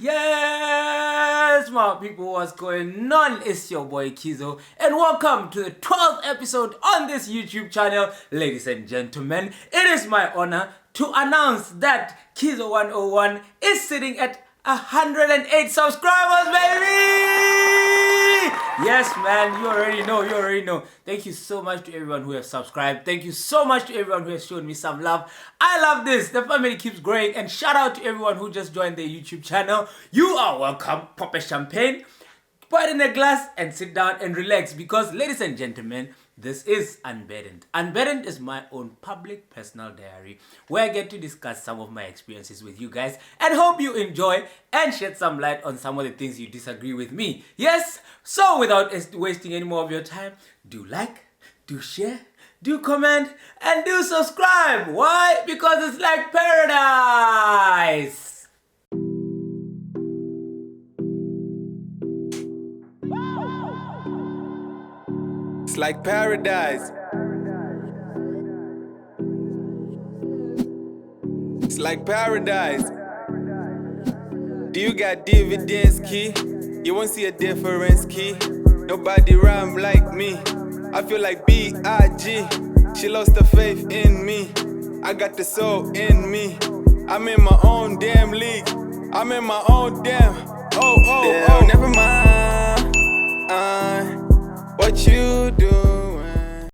Yes, my people, what's going on? It's your boy KIZO, and welcome to the 12th episode on this YouTube channel. Ladies and gentlemen, it is my honor to announce that KIZO 101 is sitting at 108 subscribers, baby! Yes, man, you already know. Thank you so much to everyone who has subscribed. Thank you so much to everyone who has shown me some love. I love this. The family keeps growing, and shout out to everyone who just joined the YouTube channel. You are welcome. Pop a champagne, pour it in a glass, and sit down and relax because, ladies and gentlemen, this is Unburdened. Unburdened is my own public personal diary where I get to discuss some of my experiences with you guys and hope you enjoy and shed some light on some of the things you disagree with me. Yes, so without wasting any more of your time, do like, do share, do comment, and do subscribe. Why? Because it's like paradise. It's like paradise. It's like paradise. Do you got dividends, key? You won't see a difference, key. Nobody rhyme like me. I feel like B.I.G. She lost her faith in me. I got the soul in me. I'm in my own damn league. I'm in my own damn. Oh, never mind. What you doing?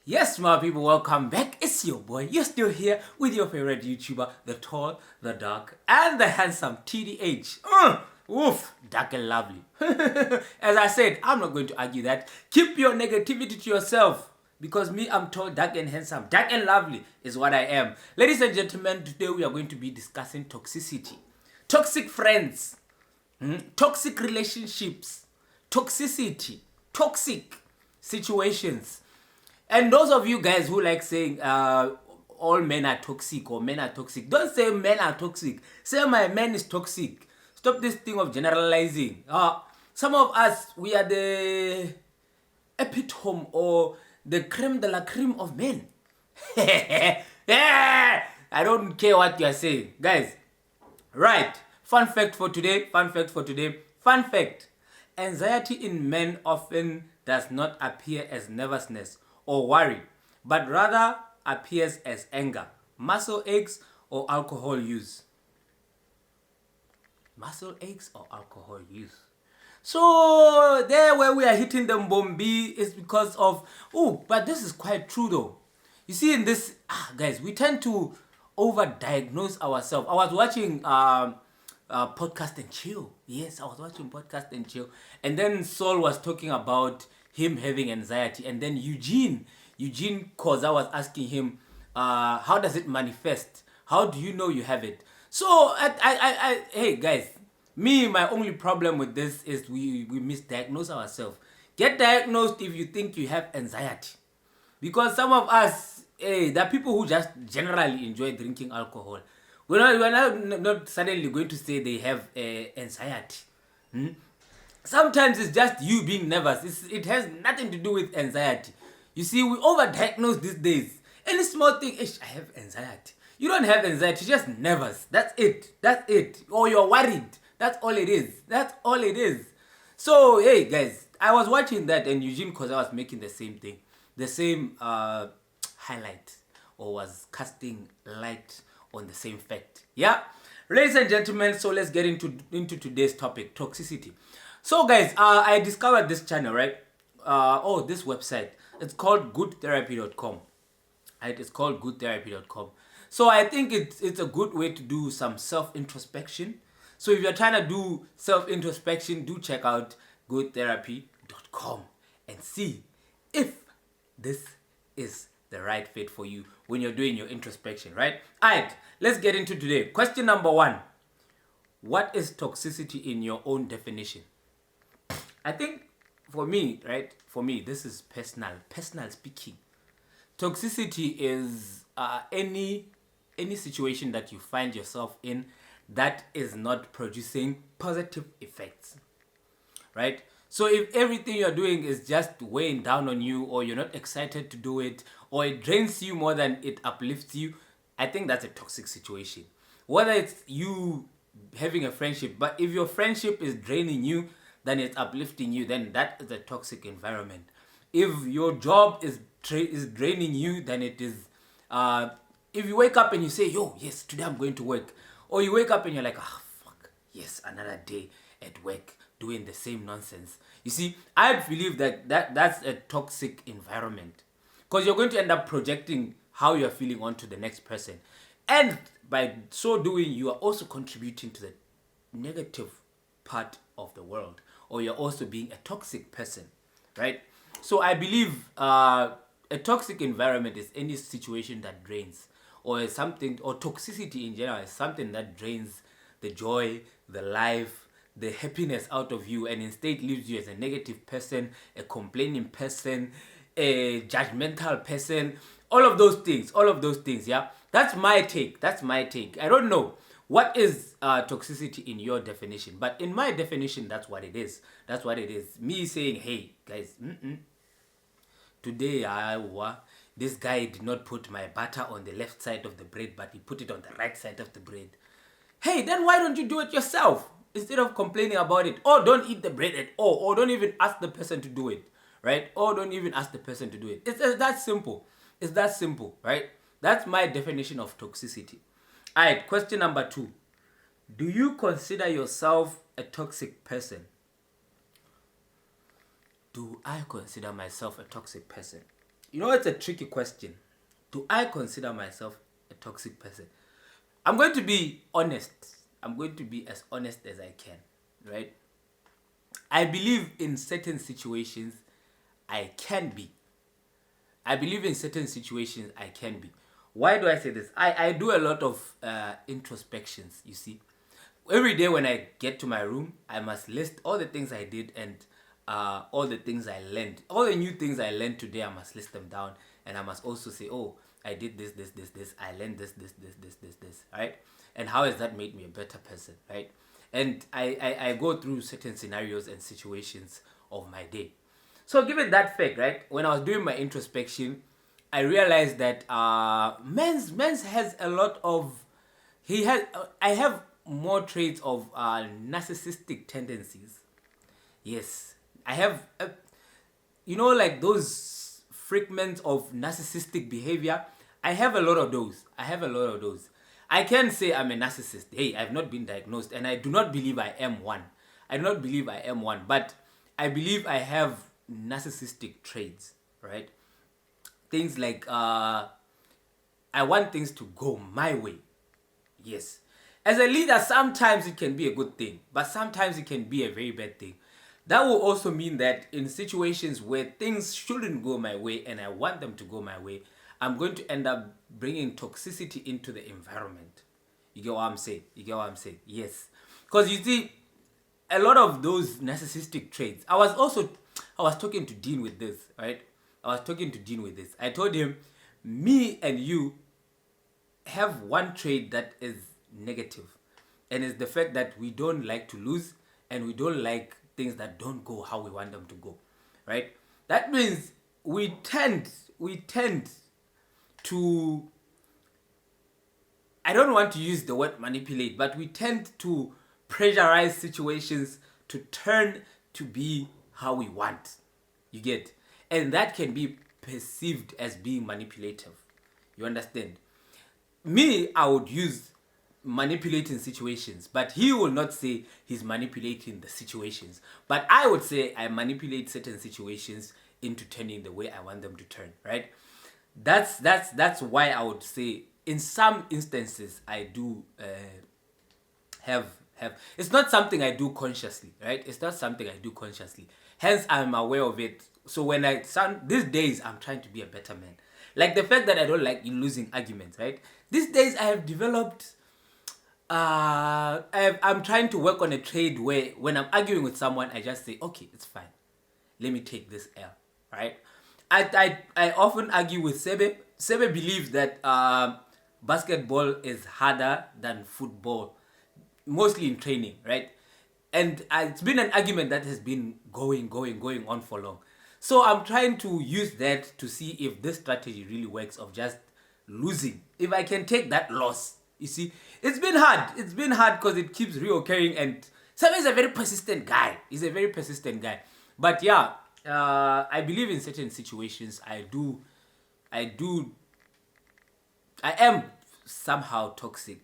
Yes, my people, welcome back. It's your boy. You're still here with your favorite YouTuber, the tall, the dark, and the handsome TDH. Oof, dark and lovely. As I said, I'm not going to argue that. Keep your negativity to yourself. Because me, I'm tall, dark and handsome. Dark and lovely is what I am. Ladies and gentlemen, today we are going to be discussing toxicity. Toxic friends. Toxic relationships, toxicity, toxic situations. And those of you guys who like saying all men are toxic or men are toxic, don't say men are toxic. Say my man is toxic. Stop this thing of generalizing. Some of us, we are the epitome or the creme de la creme of men. I don't care what you are saying. Guys, right. Fun fact for today. Anxiety in men often does not appear as nervousness or worry, but rather appears as anger, muscle aches, or alcohol use. So there where we are hitting them bombi is because of, but this is quite true though. You see in this, guys, we tend to overdiagnose ourselves. I was watching Podcast and Chill. Yes, I was watching Podcast and Chill. And then Saul was talking about him having anxiety. And then Eugene Khoza was asking him, how does it manifest? How do you know you have it? So, hey guys, my only problem with this is we misdiagnose ourselves. Get diagnosed if you think you have anxiety. Because some of us, there are people who just generally enjoy drinking alcohol. We're not suddenly going to say they have anxiety. Sometimes it's just you being nervous. It has nothing to do with anxiety. You see, we overdiagnose these days. Any small thing, I have anxiety. You don't have anxiety, you're just nervous. That's it. Or you're worried. That's all it is. So, hey guys, I was watching that and Eugene Khoza was making the same thing. The same highlight, or was casting light on the same fact. Yeah, ladies and gentlemen, so let's get into today's topic, toxicity. So guys, I discovered this channel, right? This website. It's called goodtherapy.com. Right? It's called goodtherapy.com. So I think it's a good way to do some self-introspection. So if you're trying to do self-introspection, do check out goodtherapy.com and see if this is the right fit for you when you're doing your introspection, right? Alright, let's get into today. Question number 1. What is toxicity in your own definition? I think for me, this is personal speaking. Toxicity is any situation that you find yourself in that is not producing positive effects, right? So if everything you're doing is just weighing down on you, or you're not excited to do it, or it drains you more than it uplifts you, I think that's a toxic situation. Whether it's you having a friendship, but if your friendship is draining you, then it's uplifting you, then that is a toxic environment. If your job is draining you, then it is. If you wake up and you say, "Yo, yes, today I'm going to work," or you wake up and you're like, "Ah, fuck, yes, another day at work doing the same nonsense." You see, I believe that's a toxic environment, because you're going to end up projecting how you're feeling onto the next person, and by so doing, you are also contributing to the negative part of the world, or you're also being a toxic person, right? So I believe a toxic environment is any situation that drains, or is something, or toxicity in general is something that drains the joy, the life, the happiness out of you, and instead leaves you as a negative person, a complaining person, a judgmental person, all of those things, yeah. That's my take. I don't know what is toxicity in your definition, but in my definition, that's what it is. Me saying, "Hey guys, today this guy did not put my butter on the left side of the bread, but he put it on the right side of the bread." Hey, then why don't you do it yourself instead of complaining about it? Or don't eat the bread at all, or don't even ask the person to do it, right? Or don't even ask the person to do it. It's that simple. It's that simple, right? That's my definition of toxicity. All right, question number 2. Do you consider yourself a toxic person? Do I consider myself a toxic person? You know, it's a tricky question. Do I consider myself a toxic person? I'm going to be honest. I'm going to be as honest as I can, right? I believe in certain situations I can be. Why do I say this? I do a lot of introspections, you see. Every day when I get to my room, I must list all the things I did and all the things I learned. All the new things I learned today, I must list them down. And I must also say, "Oh, I did this. I learned this, right? And how has that made me a better person, right?" And I go through certain scenarios and situations of my day. So given that fact, right, when I was doing my introspection, I realized that men's has a lot of, I have more traits of narcissistic tendencies. Yes, I have, like those fragments of narcissistic behavior. I have a lot of those. I can say I'm a narcissist. Hey, I've not been diagnosed, and I do not believe I am one. But I believe I have narcissistic traits, right? Things like I want things to go my way. Yes. As a leader, sometimes it can be a good thing, but sometimes it can be a very bad thing. That will also mean that in situations where things shouldn't go my way and I want them to go my way, I'm going to end up bringing toxicity into the environment. You get what I'm saying? Yes. Because you see, a lot of those narcissistic traits, I was talking to Dean with this, right? I told him, me and you have one trait that is negative, and it's the fact that we don't like to lose, and we don't like things that don't go how we want them to go, right? That means we tend to, I don't want to use the word manipulate, but we tend to pressurize situations to turn to be how we want. You get? And that can be perceived as being manipulative. You understand? Me, I would use manipulating situations, but he will not say he's manipulating the situations. But I would say I manipulate certain situations into turning the way I want them to turn, right? That's why I would say in some instances I do have. It's not something I do consciously, right? Hence, I'm aware of it. So when these days, I'm trying to be a better man. Like the fact that I don't like losing arguments, right? These days, I have developed. I'm trying to work on a trade where when I'm arguing with someone, I just say, "Okay, it's fine. Let me take this L," right? I often argue with Sebe. Sebe believes that basketball is harder than football, mostly in training, right? And it's been an argument that has been going on for long. So I'm trying to use that to see if this strategy really works of just losing. If I can take that loss You see, it's been hard. It's been hard because it keeps reoccurring, and Sam is a very persistent guy. He's a very persistent guy. But yeah, I believe in certain situations I am somehow toxic.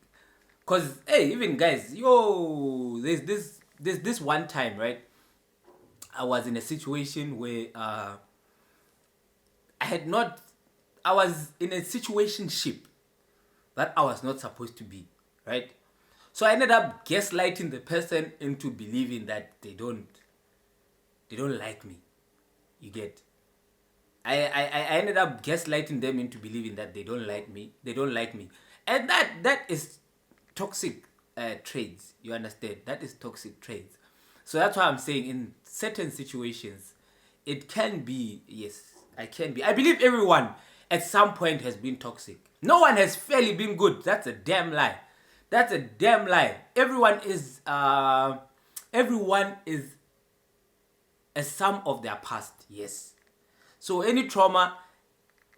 Cause hey, even guys, yo, there's this one time, right? I was in a situation where I was in a situationship that I was not supposed to be, right? So I ended up gaslighting the person into believing that they don't like me. You get? I ended up gaslighting them into believing that they don't like me. They don't like me. And that is toxic traits. You understand? That is toxic traits. So that's why I'm saying in certain situations, it can be, yes, I can be. I believe everyone at some point has been toxic. No one has fairly been good. That's a damn lie. That's a damn lie. Everyone is a sum of their past, yes. So any trauma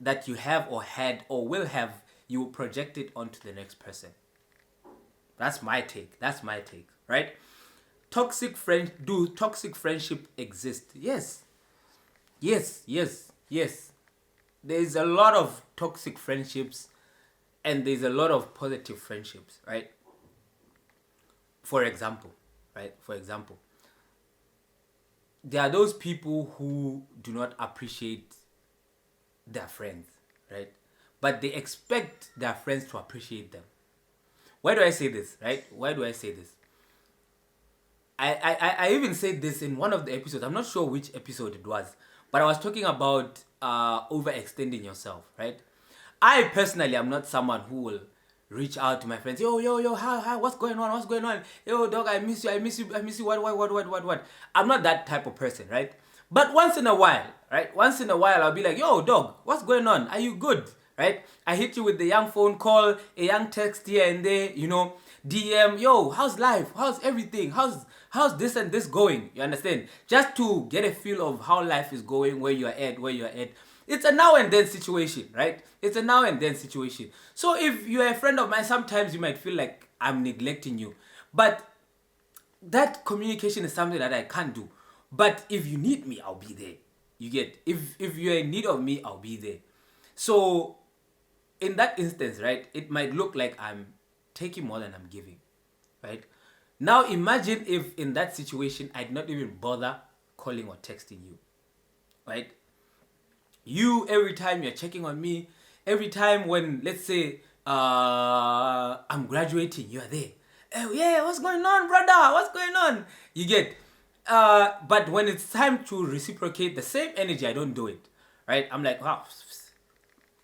that you have or had or will have, you will project it onto the next person. That's my take. That's my take, right? Do toxic friendship exist? Yes. Yes, yes, yes. There's a lot of toxic friendships and there's a lot of positive friendships, right? For example, there are those people who do not appreciate their friends, right? But they expect their friends to appreciate them. Why do I say this, right? Why do I say this? I even said this in one of the episodes. I'm not sure which episode it was, but I was talking about overextending yourself, right? I personally am not someone who will reach out to my friends. Yo, hi, what's going on? Yo, dog, I miss you. What? I'm not that type of person, right? But once in a while, I'll be like, yo, dog, what's going on? Are you good? Right? I hit you with the young phone call, a young text here and there, DM, yo, how's life? How's everything? How's this and this going? You understand? Just to get a feel of how life is going, where you're at. It's a now and then situation, right? It's a now and then situation. So if you're a friend of mine, sometimes you might feel like I'm neglecting you. But that communication is something that I can't do. But if you need me, I'll be there. You get? If you're in need of me, I'll be there. So in that instance, right, it might look like I'm taking more than I'm giving, right? Now imagine if in that situation I'd not even bother calling or texting you, right? You, every time you're checking on me, every time when, let's say, I'm graduating, you're there. Oh yeah, what's going on, brother? What's going on? You get? But when it's time to reciprocate the same energy, I don't do it, right? I'm like, wow,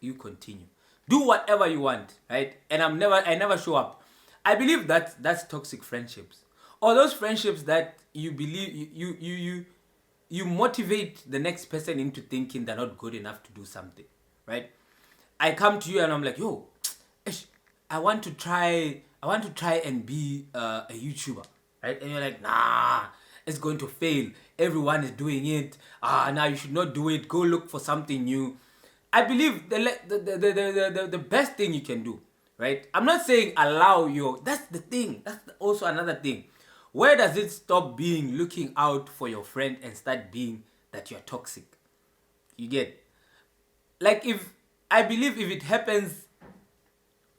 you continue. Do whatever you want, right? And I never show up. I believe that's toxic friendships. Or those friendships that you believe you motivate the next person into thinking they're not good enough to do something, right? I come to you and I'm like, yo, I want to try and be a YouTuber, right? And you're like, nah, it's going to fail. Everyone is doing it. Now you should not do it. Go look for something new. I believe the best thing you can do, right? I'm not saying allow your. That's the thing. That's also another thing. Where does it stop being looking out for your friend and start being that you're toxic? You get? Like I believe if it happens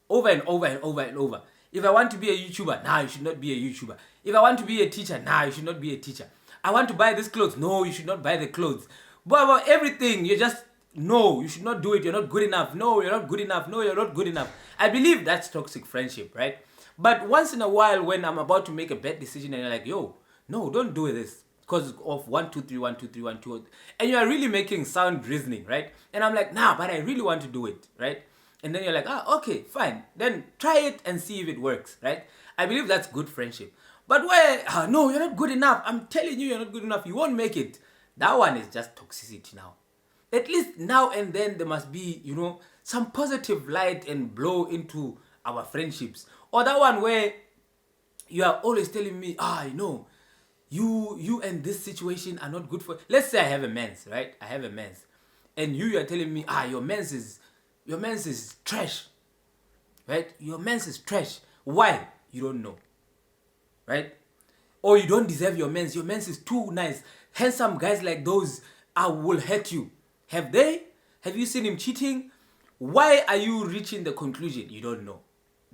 over and over. If I want to be a YouTuber, nah, you should not be a YouTuber. If I want to be a teacher, nah, you should not be a teacher. I want to buy this clothes, no, you should not buy the clothes. But everything, you just, no, you should not do it, you're not good enough. No, you're not good enough. No, you're not good enough. I believe that's toxic friendship, right? But once in a while, when I'm about to make a bad decision and you're like, yo, no, don't do this because of 1, 2, 3, 1, 2, 3, 1, 2, and you are really making sound reasoning, right? And I'm like, nah, but I really want to do it, right? And then you're like, okay, fine. Then try it and see if it works, right? I believe that's good friendship. But where, no, you're not good enough. I'm telling you, you're not good enough. You won't make it. That one is just toxicity now. At least now and then there must be, some positive light and blow into our friendships. Or that one where you are always telling me, you and this situation are not good for. Let's say I have a mens, right? I have a mens, and you are telling me, your mens is trash. right? Your mens is trash. Why? You don't know, right? Or you don't deserve your mens. Your mens is too nice. Handsome guys like those will hurt you. Have they? Have you seen him cheating? Why are you reaching the conclusion? You don't know.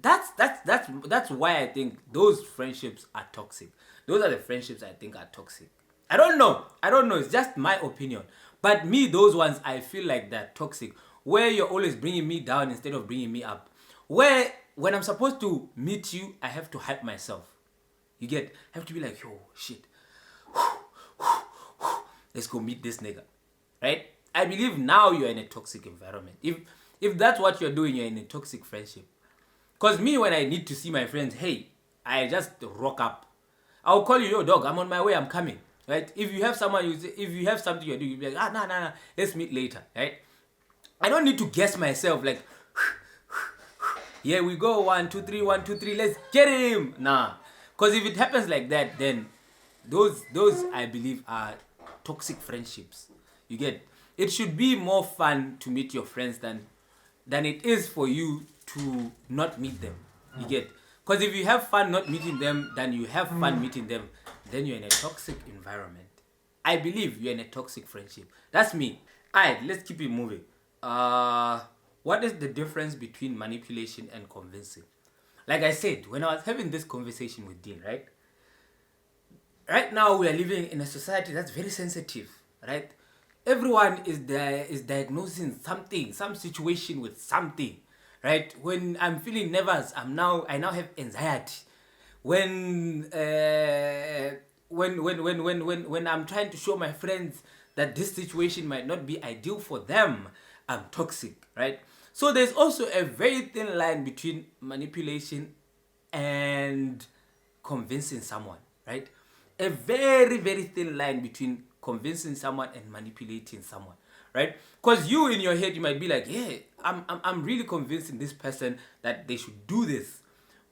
That's why I think those friendships are toxic. Those are the friendships I think are toxic. I don't know. It's just my opinion. But me, those ones, I feel like they're toxic. Where you're always bringing me down instead of bringing me up. Where when I'm supposed to meet you, I have to hype myself. You get, I have to be like, yo, shit. Let's go meet this nigga. Right? I believe now you're in a toxic environment. If that's what you're doing, you're in a toxic friendship. Because me, when I need to see my friends, hey, I just rock up. I'll call you, yo, dog, I'm on my way, I'm coming. Right? If you have someone, if you have something you're doing, you'll be like, nah, let's meet later. Right? I don't need to guess myself like, here we go, 1, 2, 3, 1, 2, 3, let's get him. Nah. Because if it happens like that, then those I believe are toxic friendships. You get, it should be more fun to meet your friends than it is for you to not meet them. You get, because if you have fun not meeting them than you have fun meeting them, then you're in a toxic environment. I believe you're in a toxic friendship. That's me. Alright, let's keep it moving. What is the difference between manipulation and convincing? Like I said, when I was having this conversation with Dean, right? Right now we are living in a society that's very sensitive, right? Everyone is diagnosing something, some situation with something, right? When I'm feeling nervous, I now have anxiety. When I'm trying to show my friends that this situation might not be ideal for them, I'm toxic, right? So there's also a very thin line between manipulation and convincing someone, right? A very, very thin line between convincing someone and manipulating someone, right? Because you in your head, you might be like, yeah, I'm really convincing this person that they should do this.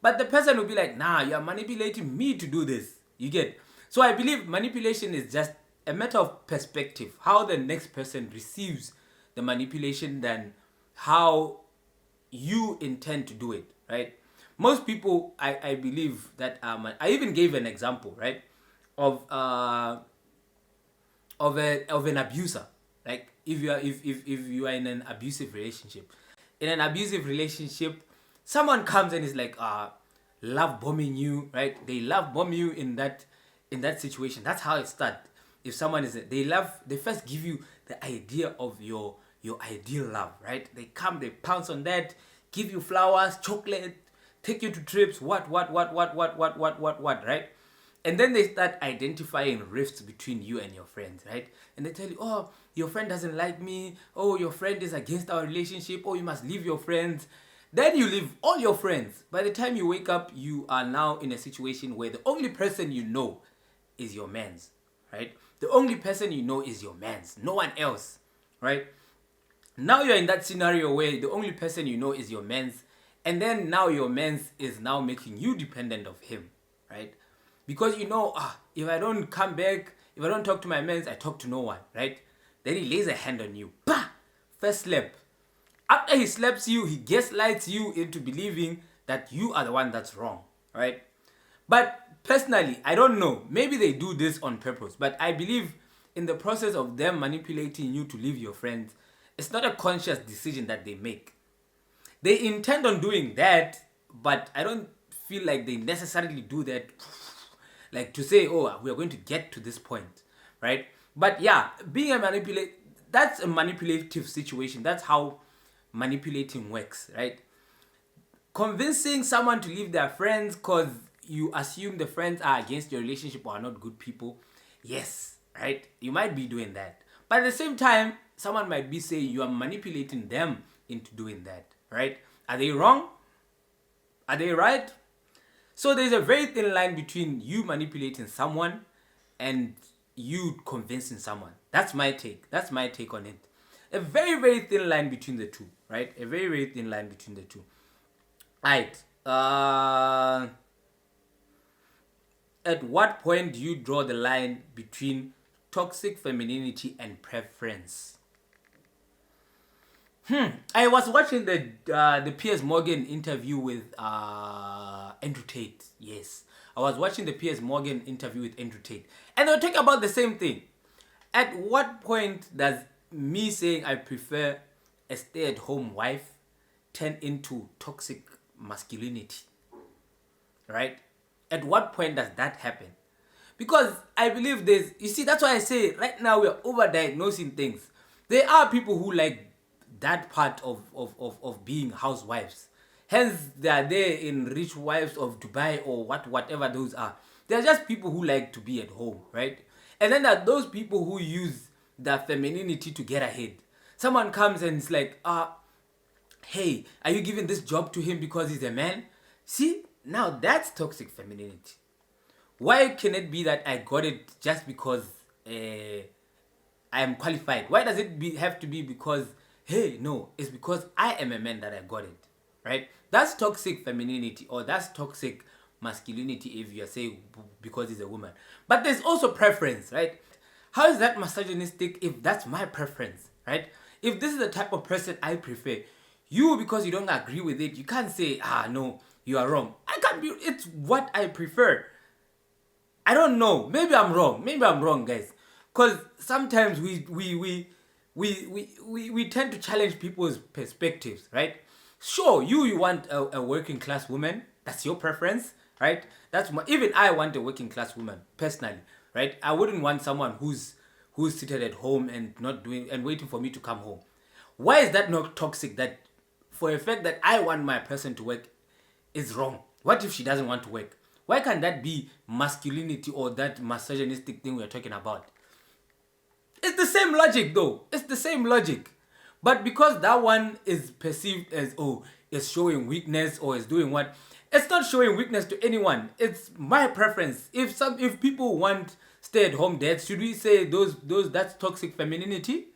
But the person will be like, nah, you're manipulating me to do this. You get? So I believe manipulation is just a matter of perspective, how the next person receives the manipulation than how you intend to do it, right? Most people, I believe that I even gave an example, right, of an abuser. Like if you are in an abusive relationship, someone comes and is like love bombing you, right? They love bomb you in that situation. That's how it starts. If someone is they first give you the idea of your ideal love, right? They come, they pounce on that, give you flowers, chocolate, take you to trips, what, right? And then they start identifying rifts between you and your friends, right? And they tell you, oh, your friend doesn't like me. Oh, your friend is against our relationship. Oh, you must leave your friends. Then you leave all your friends. By the time you wake up, you are now in a situation where the only person you know is your mans, right? The only person you know is your mans, no one else, right? Now you're in that scenario where the only person you know is your mans, and then now your mans is now making you dependent of him, right? Because you know, if I don't come back, if I don't talk to my mans, I talk to no one, right? Then he lays a hand on you. Bah! First slap. After he slaps you, he gaslights you into believing that you are the one that's wrong, right? But personally, I don't know. Maybe they do this on purpose, but I believe in the process of them manipulating you to leave your friends, it's not a conscious decision that they make. They intend on doing that, but I don't feel like they necessarily do that like to say, oh, we are going to get to this point, right? But yeah, that's a manipulative situation. That's how manipulating works, right? Convincing someone to leave their friends because you assume the friends are against your relationship or are not good people. Yes, right? You might be doing that. But at the same time, someone might be saying you are manipulating them into doing that, right? Are they wrong? Are they right? So there's a very thin line between you manipulating someone and you convincing someone. That's my take. That's my take on it. A very, very thin line between the two, right? A very, very thin line between the two. Alright. At what point do you draw the line between toxic femininity and preference? I was watching the Piers Morgan interview with Andrew Tate. Yes, I was watching the Piers Morgan interview with Andrew Tate, and they were talking about the same thing. At what point does me saying I prefer a stay-at-home wife turn into toxic masculinity? Right? At what point does that happen? Because I believe there's, you see, that's why I say right now we are over-diagnosing things. There are people who like that part of being housewives. Hence, they are there in Rich Wives of Dubai or whatever those are. They're just people who like to be at home, right? And then there are those people who use their femininity to get ahead. Someone comes and it's like, hey, are you giving this job to him because he's a man? See, now that's toxic femininity. Why can it be that I got it just because I am qualified? Why does it have to be because, hey, no, it's because I am a man that I got it, right? That's toxic femininity, or that's toxic masculinity if you're saying because he's a woman. But there's also preference, right? How is that misogynistic if that's my preference, right? If this is the type of person I prefer, you, because you don't agree with it, you can't say, no, you are wrong. I can't be, it's what I prefer. I don't know. Maybe I'm wrong. Maybe I'm wrong, guys. Because sometimes we tend to challenge people's perspectives, right? Sure, you want a working class woman. That's your preference, right? That's even I want a working class woman personally, right? I wouldn't want someone who's seated at home and not doing and waiting for me to come home. Why is that not toxic? That for a fact that I want my person to work is wrong. What if she doesn't want to work? Why can't that be masculinity or that misogynistic thing we're talking about? It's the same logic though. It's the same logic. But because that one is perceived as, it's showing weakness or is doing what? It's not showing weakness to anyone. It's my preference. If people want stay-at-home dads, should we say those that's toxic femininity?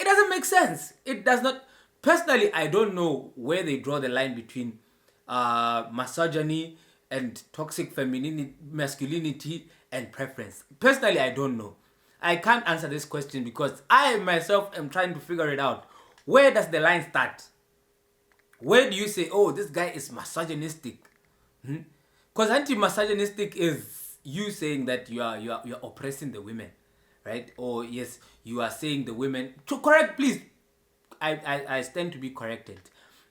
It doesn't make sense. It does not. Personally, I don't know where they draw the line between misogyny and toxic femininity, masculinity, and preference. Personally, I don't know. I can't answer this question because I myself am trying to figure it out. Where does the line start? Where do you say, this guy is misogynistic? Because anti-misogynistic is you saying that you are oppressing the women, right? Or yes, you are saying the women to correct. Please, I stand to be corrected.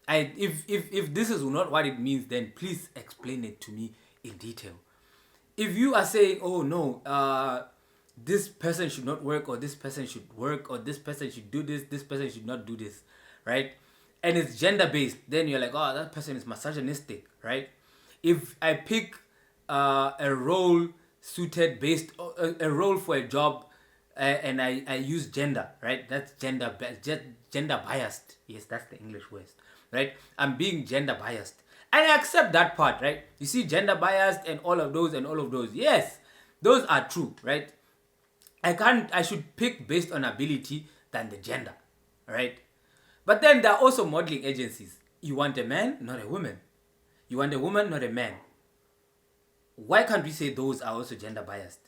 If this is not what it means, then please explain it to me in detail. If you are saying, this person should not work, or this person should work, or this person should do this person should not do this, right? And it's gender based, then you're like, that person is misogynistic, right? If I pick a role suited based, a role for a job, and I use gender, right? That's gender biased. Yes, that's the English word. Right? I'm being gender biased. And I accept that part, right? You see, gender biased and all of those. Yes, those are true, right? I should pick based on ability than the gender, right? But then there are also modeling agencies. You want a man, not a woman. You want a woman, not a man. Why can't we say those are also gender biased?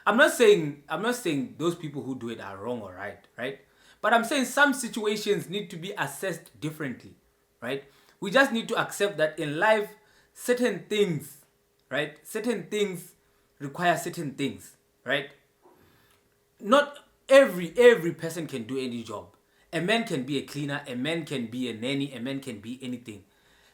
I'm not saying those people who do it are wrong or right? But I'm saying some situations need to be assessed differently. Right? We just need to accept that in life, certain things, right? Certain things require certain things, right? Not every person can do any job. A man can be a cleaner, a man can be a nanny, a man can be anything.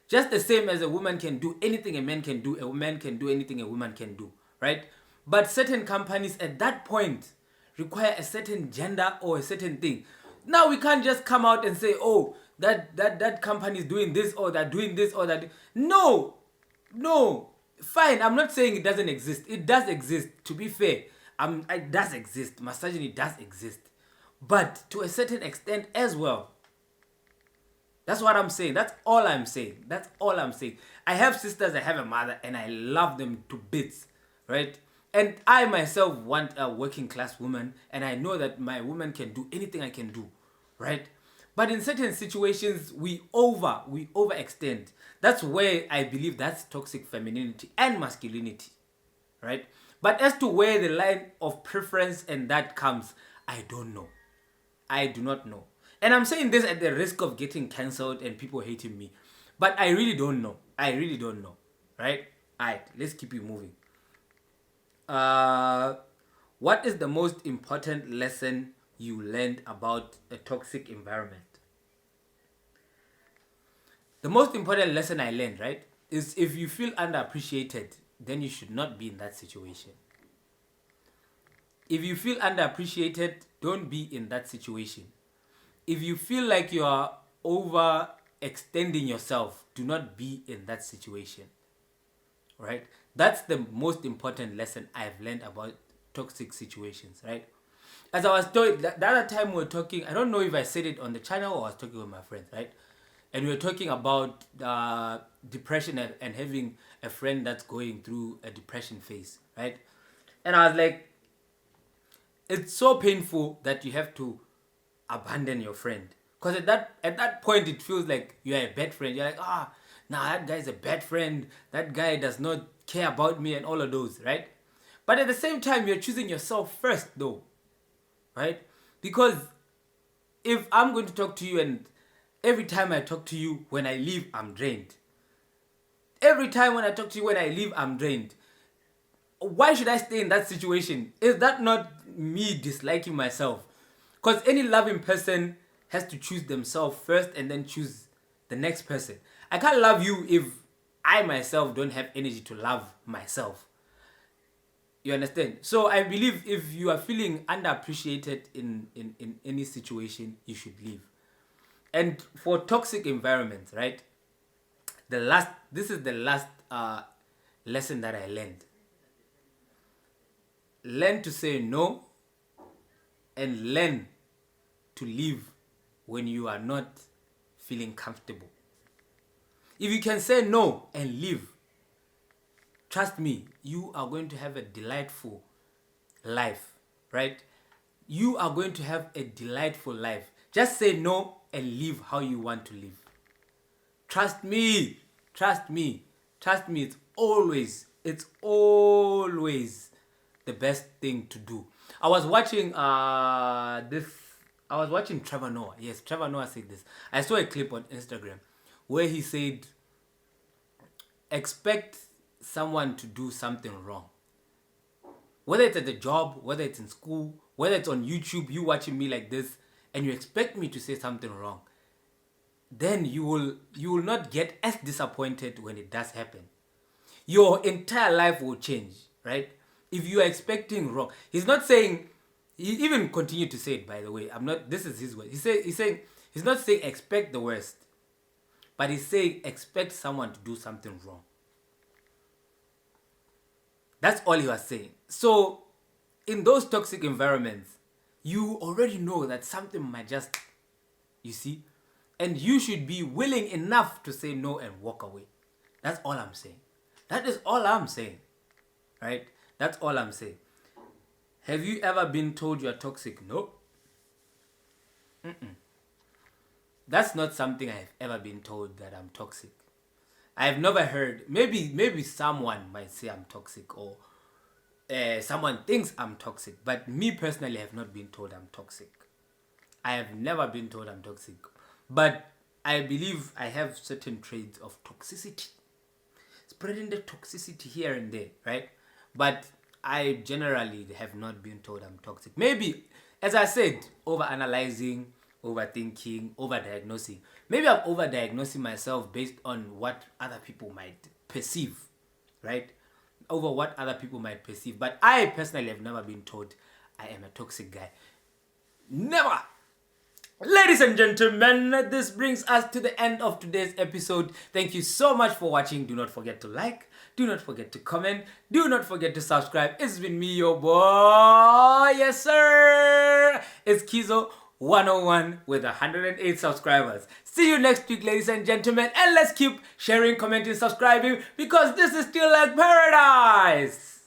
Just the same as a woman can do anything a man can do, a man can do anything a woman can do, right? But certain companies at that point require a certain gender or a certain thing. Now we can't just come out and say, that company is doing this or they're doing this or that. No. Fine, I'm not saying it doesn't exist. It does exist, to be fair. It does exist. Misogyny does exist. But to a certain extent as well. That's what I'm saying. That's all I'm saying. I have sisters, I have a mother, and I love them to bits, right? And I myself want a working class woman, and I know that my woman can do anything I can do, right? But in certain situations, we overextend. That's where I believe that's toxic femininity and masculinity, right? But as to where the line of preference and that comes, I don't know. I do not know. And I'm saying this at the risk of getting cancelled and people hating me. But I really don't know. I really don't know. Right? Alright, let's keep it moving. What is the most important lesson you learned about a toxic environment? The most important lesson I learned, right, is if you feel underappreciated, then you should not be in that situation. If you feel underappreciated, don't be in that situation. If you feel like you are overextending yourself, do not be in that situation. Right? That's the most important lesson I've learned about toxic situations, right? As I was told, the other time we were talking, I don't know if I said it on the channel or I was talking with my friends, right? And we were talking about depression and having a friend that's going through a depression phase, right? And I was like, it's so painful that you have to abandon your friend. Because at that point, it feels like you're a bad friend. You're like, that guy's a bad friend. That guy does not care about me and all of those, right? But at the same time, you're choosing yourself first, though, right? Because if I'm going to talk to you and every time I talk to you, when I leave, I'm drained. Every time when I talk to you, when I leave, I'm drained. Why should I stay in that situation? Is that not me disliking myself? Because any loving person has to choose themselves first and then choose the next person. I can't love you if I myself don't have energy to love myself. You understand? So I believe if you are feeling underappreciated in any situation, you should leave. And for toxic environments, right? This is the last lesson that I learned. Learn to say no and learn to leave when you are not feeling comfortable. If you can say no and leave, trust me, you are going to have a delightful life, right? You are going to have a delightful life. Just say no and live how you want to live. Trust me. Trust me. Trust me. It's always the best thing to do. I was watching Trevor Noah. Yes, Trevor Noah said this. I saw a clip on Instagram where he said, expect someone to do something wrong. Whether it's at the job, whether it's in school, whether it's on YouTube, you watching me like this, and you expect me to say something wrong, then you will not get as disappointed when it does happen. Your entire life will change, right? If you are expecting wrong. He's not saying, he even continued to say it, by the way. This is his word. He's not saying expect the worst, but he's saying expect someone to do something wrong. That's all he was saying. So, in those toxic environments, you already know that something might just, you see, and you should be willing enough to say no and walk away. That's all I'm saying. That is all I'm saying, right? That's all I'm saying. Have you ever been told you're toxic? No. That's not something I've ever been told, that I'm toxic. I've never heard, maybe someone might say I'm toxic, or someone thinks I'm toxic, but me personally have not been told I'm toxic. I have never been told I'm toxic, but I believe I have certain traits of toxicity, spreading the toxicity here and there, right? But I generally have not been told I'm toxic. Maybe, as I said, overanalyzing, overthinking, overdiagnosing. Maybe I'm overdiagnosing myself based on what other people might perceive, right? Over what other people might perceive. But I personally have never been told I am a toxic guy. Never! Ladies and gentlemen, this brings us to the end of today's episode. Thank you so much for watching. Do not forget to like. Do not forget to comment. Do not forget to subscribe. It's been me, your boy. Yes, sir. It's KIZO 101 with 108 subscribers. See you next week, ladies and gentlemen. And let's keep sharing, commenting, subscribing, because this is still like paradise.